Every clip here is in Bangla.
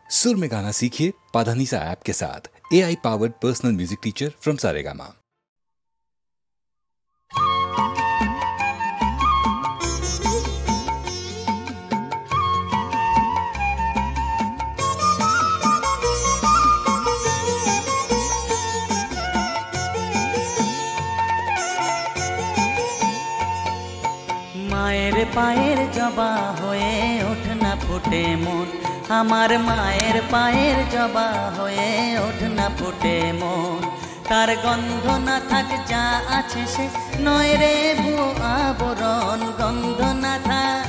सुर में गाना सीखिए पाधानीसा ऐप के साथ। AI powered personal music teacher from Saregama. মায়ের পায়ের জবা হয়ে ওঠ না ফুটে মন, আমার মায়ের পায়ের জবা হয়ে ওঠ না ফুটে মন। তার গন্ধ না থাক যা আছে সে নয় রে ভুয়ো আবরণ, গন্ধ না থাক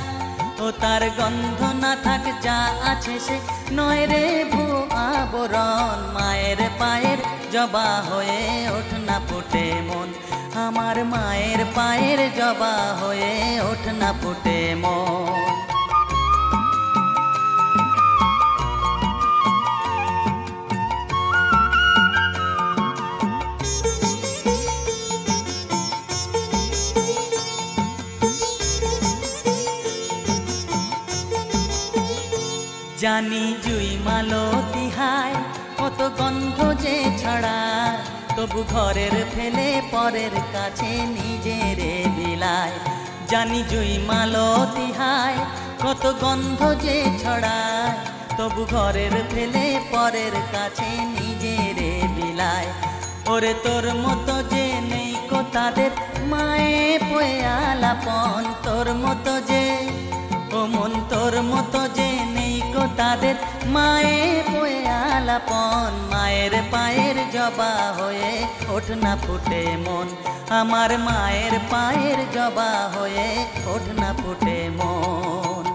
ও তার গন্ধ না থাক যা আছে সে নয় রে ভুয়ো আবরণ। মায়ের পায়ের জবা হয়ে ওঠ না ফুটে মন, আমার মায়ের পায়ের জবা হয়ে ওঠ না ফুটে মন। জানি জুই মালতী হায় কত গন্ধ যে ছড়ায়, তবু ঘরের ফেলে পরের কাছে নিজেরে বিলায়। জানি জুই মালতী হায় কত গন্ধ যে ছড়ায়, তবু ঘরের ফেলে পরের কাছে নিজেরে বিলায়। ওরে তোর মতো যে নেই কো তাদের মায়ে পয়ে আলাপন, তোর মতো যে ও মন তোর মতো যে নেই কো তাদের মায়ে পয়ে আলাপন। মায়ের পায়ের জবা হয়ে ওঠ না ফুটে মন, আমার মায়ের পায়ের জবা হয়ে ওঠ না ফুটে মন।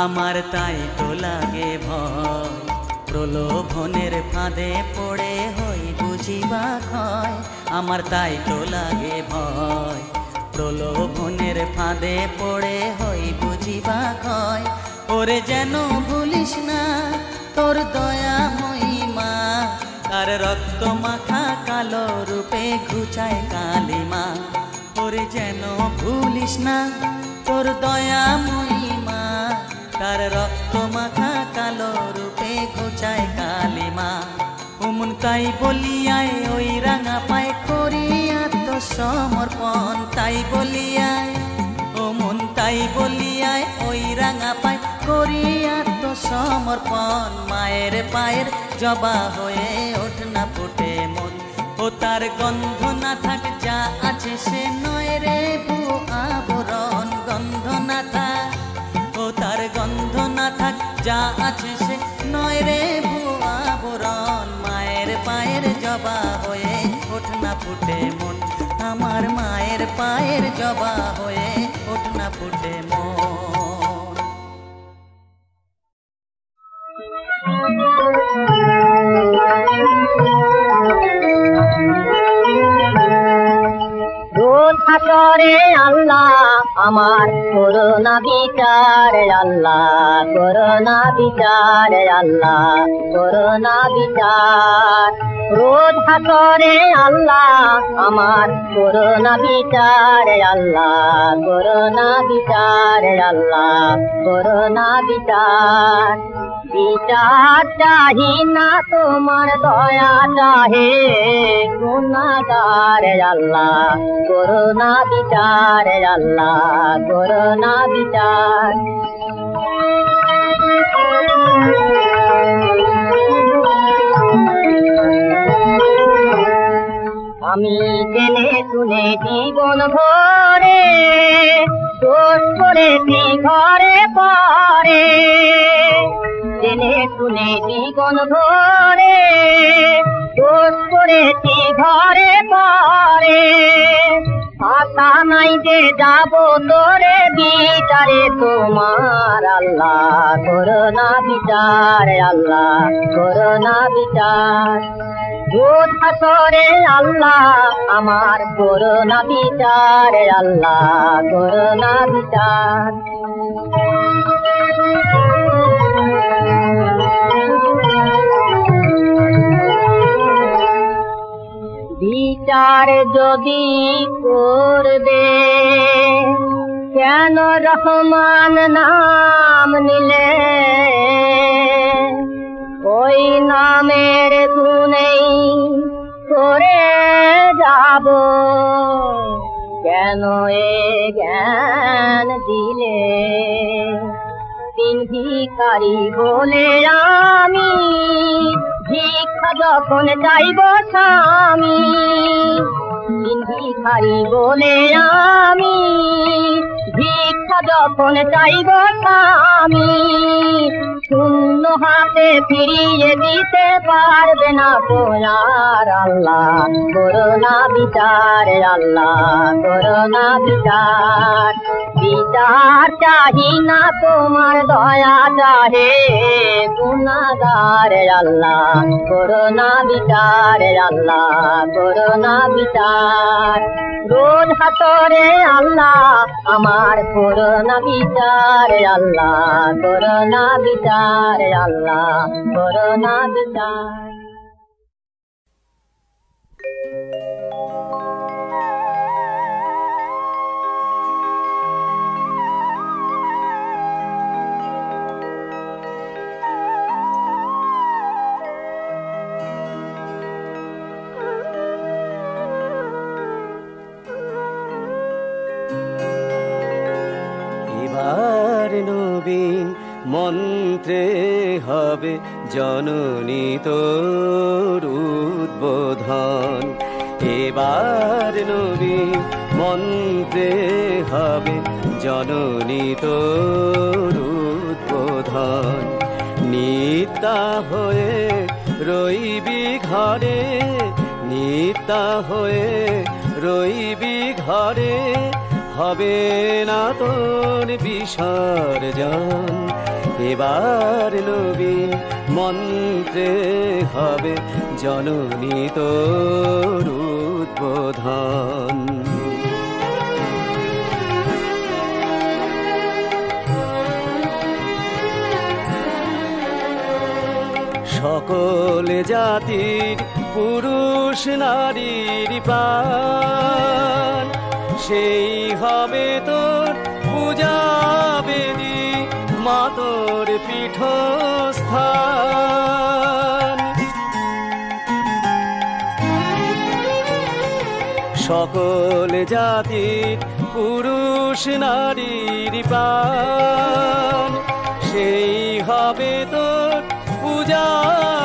আমার তাই তো লাগে ভয়, প্রলোভনের ফাঁদে পড়ে হই বুঝিবা ক্ষয়। আমার তাই তো লাগে ভয়, প্রলোভনের ফাঁদে পড়ে হই বুঝিবা ক্ষয়। ওরে যেন ভুলিস না তোর দয়া মহিমা, তার রক্ত মাখা কালো রূপে ঘুচায় কালিমা। ওরে যেন ভুলিস না তোর দয়া মহিমা, তার রক্ত মাখা কালো রূপে ঘুচায় কালিমা। উমন তাই বলিয়ায় ওই রাঙা পায় করি আত্মসমর্পণ, তাই বলিয়ায় ও মন তাই বলিয়ায় ওই রাঙা পায় করি আত্মসমর্পণ। মায়ের পায়ের জবা হয়ে ওঠ না ফুটে মন, ও তার গন্ধ না থাক যা আছে সে নয় রে ভুয়ো আবরণ, গন্ধ না থাক ও তার গন্ধ না থাক যা আছে সে নয় রে ভুয়ো আবরণ। মায়ের পায়ের জবা হয়ে ওঠ না ফুটে মন, আমার মায়ের পায়ের জবা হয়ে ওঠ না ফুটে মন। রোজ হাসরে আল্লাহ আমার করোনা বিচার, আল্লাহ করোনা বিচার, আল্লাহ করোনা বিচার। রোজ হাসরে আল্লাহ আমার করোনা বিচার, আল্লাহ করোনা বিচার, আল্লাহ করোনা বিচার। বিচার চাহি না তোমার দয়া চাহে গুনাহগার, আল্লাহ করোনা বিচার, আল্লাহ করোনা বিচার। আমি জেনে শুনে জীবন ভরে দোষ করেছি ঘরে পরে, জেনে শুনে জীবন ভরে দোষ করেছি ঘরে পরে। আশা নাই যে যাব তোরে বিচারে তোমার, আল্লাহ করোনা বিচার, আল্লাহ করোনা বিচার। রোজ হাসরে আল্লাহ আমার করোনা বিচার, আল্লাহ করোনা বিচার। বিচার যদি করবে, কেন রহমান নাম নিলে? ওই নামের গুণেই করে যাব, কেন এ জ্ঞান দিলে? তিন ভিখারি বলে আমি ভিক্ষা যখন চাইব স্বামী, তিন ভিখারি বলে আমি ভিক্ষা যখন চাইব স্বামী, শূন্য হাতে ফিরিয়ে দিতে পারবে না তো আর আল্লাহ করোনা বিচার, আল্লাহ করোনা বিচার। বিচার চাহি না তোমার দয়া চাহে গুনাহগার, আল্লাহ করোনা বিচার, আল্লাহ করোনা বিচার। রোজ হাতরে আল্লাহ আমার করোনা বিচার, আল্লাহ করোনা বিচার, আল্লাহ করোনা বিচার। নবীন মন্ত্রে হবে জননী তোর উদ্বোধন, এবার নবীন মন্ত্রে হবে জননী তোর উদ্বোধন। নিত্যা হয়ে রইবি ঘরে, নিত্যা হয়ে রইবি ঘরে, হবে না তোর বিসর্জন। এবার নবীন মন্ত্রে হবে জননী তোর উদ্বোধন। সকল জাতির পুরুষ নারীর প্রাণ, সেই হবে তোর পূজা বেদী, মা তোর পীঠস্থান। সকল জাতির পুরুষ নারীর প্রাণ, সেই হবে তোর পূজা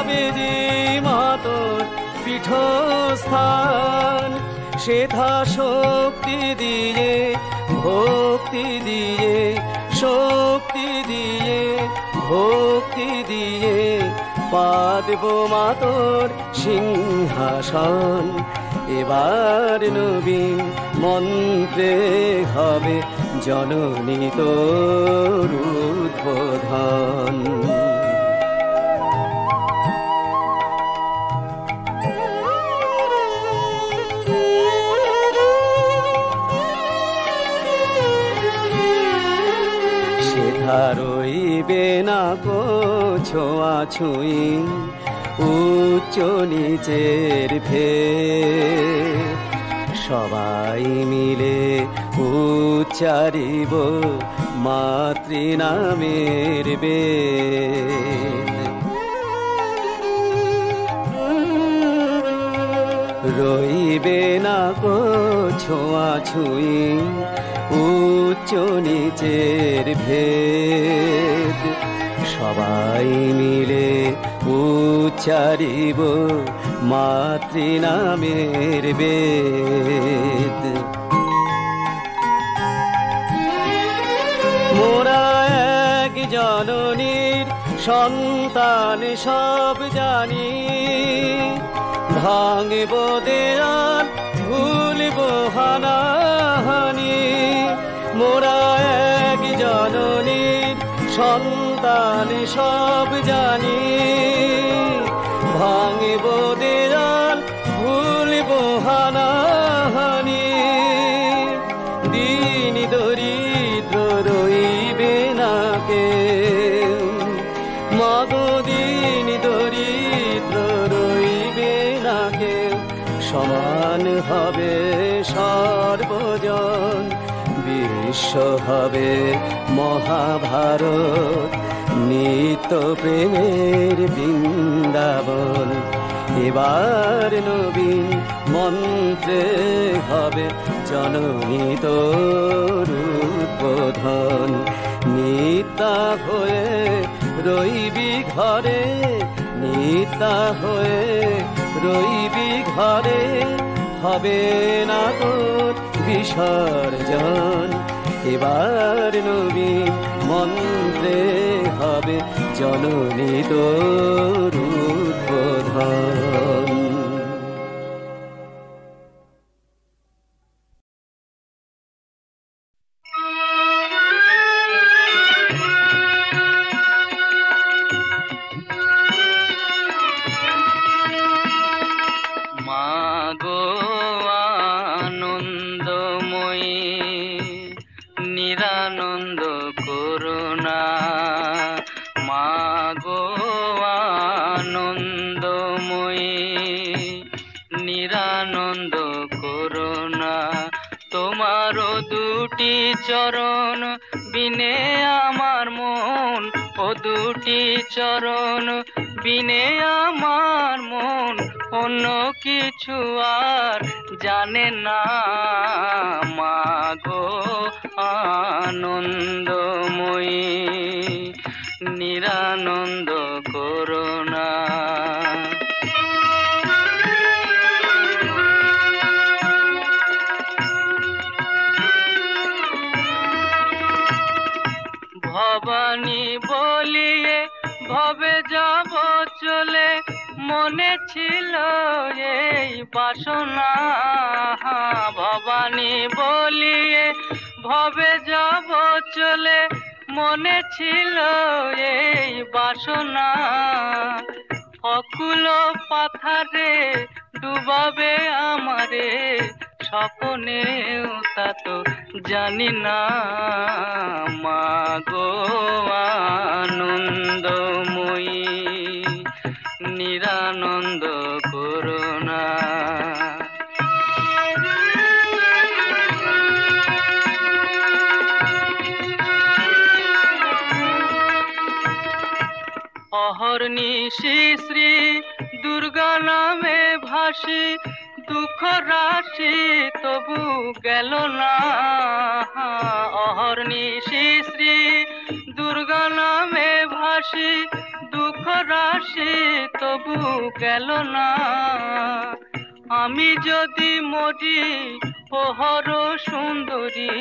বেদী, মা তোর পীঠস্থান। সেথা শক্তি দিয়ে, ভক্তি দিয়ে, শক্তি দিয়ে, ভক্তি দিয়ে, পাদব মা তোর সিংহাসন। এবার নবীন মন্ত্রে হবে জননী তোর উদ্বোধন। রইবে না কো ছোঁয়াছুঁই, উচ্চ নিচের ভেদ, সবাই মিলে উচ্চারিব মাতৃনামের বেদ। রইবে না কো ছোঁয়াছুঁই, উচ্চ নিচের ভেদ, সবাই মিলে উচ্চারিব মাতৃনামের বেদ। মোরা এক জননীর সন্তান সব জানি, ভাঙব দেয়াল ভুলব হানাহানি। মোরা এক জননীর সন্তান সব জানি, ভাঙব দেয়াল ভুলব হানাহানি। দিন দরিদ্র রইবে না কেউ, মাগো দিন দরিদ্র রইবে না কেউ, সমান হবে সর্বজন, বিশ্ব হবে মহাভারত, নিত্য প্রেমের বৃন্দাবন। এবার নবীন মন্ত্রে হবে জননী তোর উদ্বোধন। নিতা হয়ে রইবি ঘরে, নিতা হয়ে রইবি ঘরে, হবে না তোর বিসর্জন। এবার নবীন মন্ত্রে হবে জননী তোর উদ্বোধন। নিরানন্দ করুণা, মাগো আনন্দময়ী নিরানন্দ করুণা। তোমারও দুটি চরণ বিনে আমার মন, ও দুটি চরণ বিনে আমার মন অন্য কিছু আর জানে না। মাগো আনন্দময়ী নিরানন্দ করুণা। ভবানী বলিয়ে ভবে যাব চলে, মনে ছিল এই বাসনা। ভবানী বলিয়ে ভবে যাব চলে, মনে ছিল এই বাসনা। অকুল পাথারে ডুবাবে আমারে, স্বপ্নেও তা তো জানি না। মাগো আনন্দময়ী নিরানন্দ করুণা। অহর্নিশি শ্রী দুর্গা নামে ভাসি, দুঃখ রাশি তবু গেল না। অহর্নিশি শ্রী দুর্গা নামে ভাসি, দুঃখ রাশি তবু গেল না। আমি যদি মরি ওহর সুন্দরী,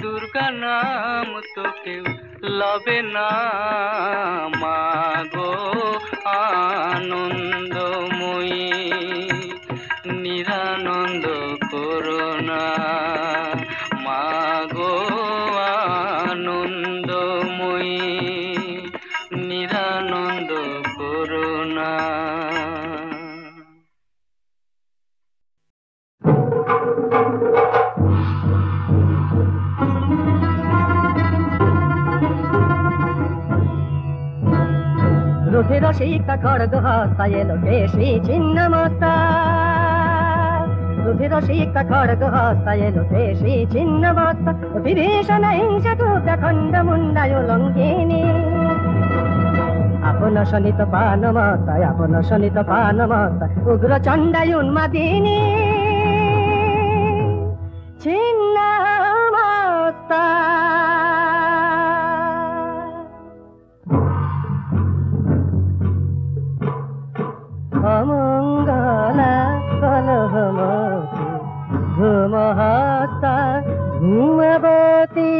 দুর্গা নাম তো কেউ লবে না। মাগো আনন্দময়ী নিরানন্দ করুণা। মাগো আনন্দময়ী নিরানন্দ করুণা। রুধির শিখা খড়গ হস্তায় এলো কেশী ছিন্ন মস্তা, রুধির শিখা খড়গ হস্তায় এলো কেশী ছিন্ন মস্তা। বিভীষণ হিংসা টুকা খণ্ড মুন্ডায় লঙ্ঘিনী, আপন শনিত পান মস্তায়, আপন শনিত পান মস্তায় উগ্র চণ্ডায় উন্মাদিনী ছিন্ন মস্তা। অমঙ্গলা কলহমতি ধূমহস্তা ধূমবতী,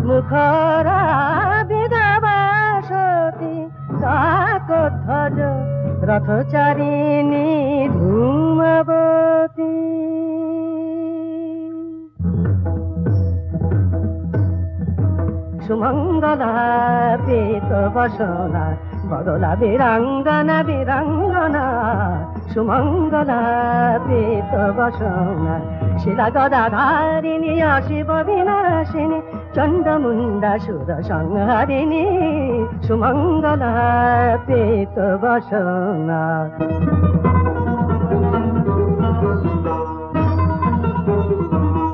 মুখরা বিধবাসতী কাকধ্বজ রথচারিণী ধূমবতী। সুমঙ্গলা পীত বসনা বদলা বীরাঙ্গনা বীরাঙ্গনা, সুমঙ্গলা পীত বসনা শিলা গদাধারিণী অশিব বিনাশিনী চণ্ডমুণ্ডা সুর সংহারিণী সুমঙ্গলা পীত বসনা।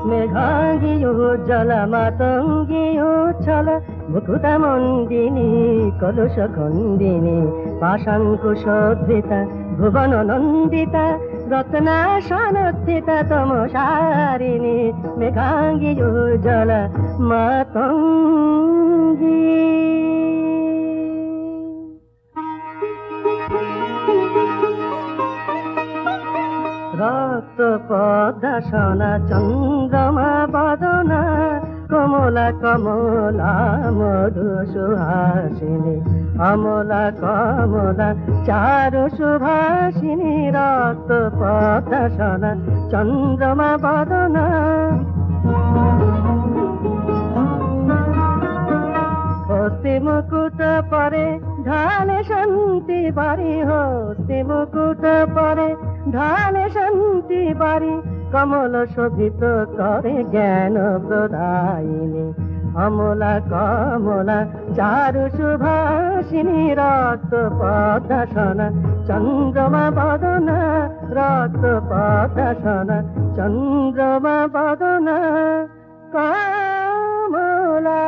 মেঘাঙ্গী উজ্জ্বল মাতঙ্গী উচ্ছল মুকুটমণ্ডিনী কলুষ খণ্ডিনী পাশাঙ্কুশোদ্ধৃতা ভুবন নন্দিতা রত্নাসনস্থিতা তমসারিণী মেঘাঙ্গী উজ্জ্বল মাতঙ্গী। রক্ত পদ্মাসনা চন্দ্রমা বদনা কমলা কমলা মধু সুহাসিনী অমলা কমলা চারু সুভাষিনী রক্ত পদ্মাসনা চন্দ্রমা বদনা। হস্তি মুকুট পরে ঢালে শান্তি বাড়ি হস্তি মুকুট পরে ঢালে শান্তি বাড়ি কমল শোভিত করে জ্ঞান প্রদায়িনী অমলা কমলা চারু সুভাষিনী রক্ত পদ্মাসনা চন্দ্রমা বদনা রক্ত পদ্মাসনা চন্দ্রমা বদনা কমলা